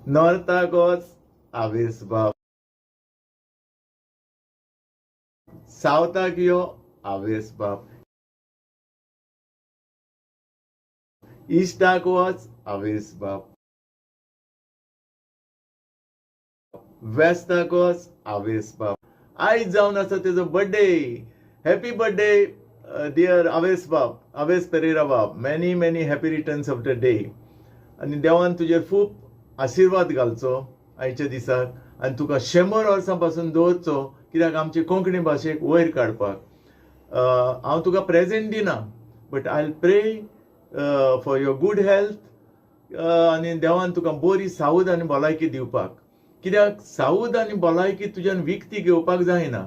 नॉर्थाक वच आवेस बाब. सावथाक यो आवेस बाब. इस्टाक वच आवेस बाब. वेस्ताक वच आवेस बाब. आयज जावन आसा तेजो बर्थडे. हॅपी बर्थडे डियर आवेस बाब, आवेस पेरेरा बाब. Many many happy returns of the day. आनी देवान तुजेर खूब आशिर्वाद घालचो आयच्या दिसाक आनी तुका 100 वर्सां पासून दवरचो, कित्याक आमचे कोंकणी भाशेक वयर काडपाक. हांव तुका प्रेझेंट दिना, बट आय प्रे फॉर युअर गूड हेल्थ. आनी देवान तुका बरी सावध आनी भलायकी दिवपाक. कित्याक सावध आनी भलायकी तुज्यान विकती घेवपाक जायना.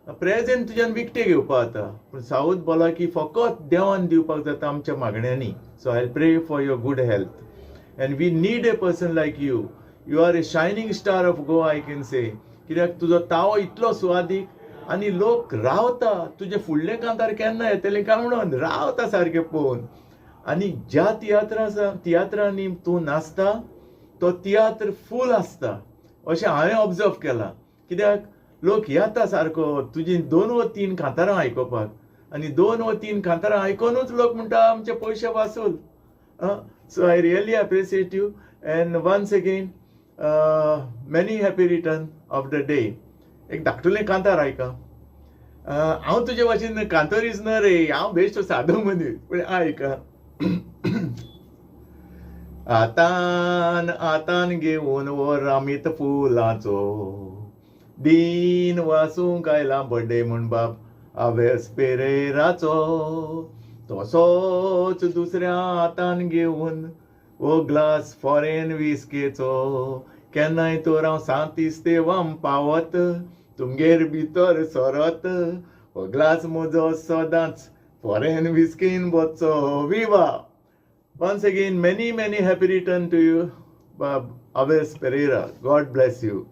प्रेझेंट तुज्यान विकते घेवपाक जाता, पूण सावध भलायकी फकत देवान दिवपाक जाता आमच्या मागण्यांनी. सो आय प्रे for your good health. And we need a person like you. You are a shining star of Goa, I can say. कित्याक तुजो तावो इतलो सुवादीक आनी लोक रावता तुजे फुडले कांतार केन्ना येतले काय म्हणून रावता सारके पळोवन. आनी ज्या तियात्रांनी तूं नाचता तो तियात्र फूल आसता अशें हांवें ऑब्जर्व केलां. कित्याक लोक येता सारको तुजी 2 वा 3 कांतारां आयकोपाक, आनी 2 वा 3 कांतारां आयकोनूच लोक म्हणटा आमचे पयशे वासूल. So I really appreciate you, and once again many happy return of the day. एक धाकटुलें कांतार आयका. हांव तुजे भाशेन कांतोरीच न्हय रे, हांव बेश्टो सादो मनीस, पूण आयका. आतान आतान घेवन वो रामीत फुलांचो दिन वासूंक आयला बर्थडे म्हण बाब आवेस पेरेराचो. तसोच दुसऱ्या हातान घेवन वो ग्लास फॉरेन विस्केचो. केन्नाय तर हांव सांतिस्तेवाम पावत तुमगेर भितर सरत. हो ग्लास म्हजो सदांच फॉरेन विस्केन बसचो. विवा. Once again, many happy return to you, Bab Aves Pereira. God bless you.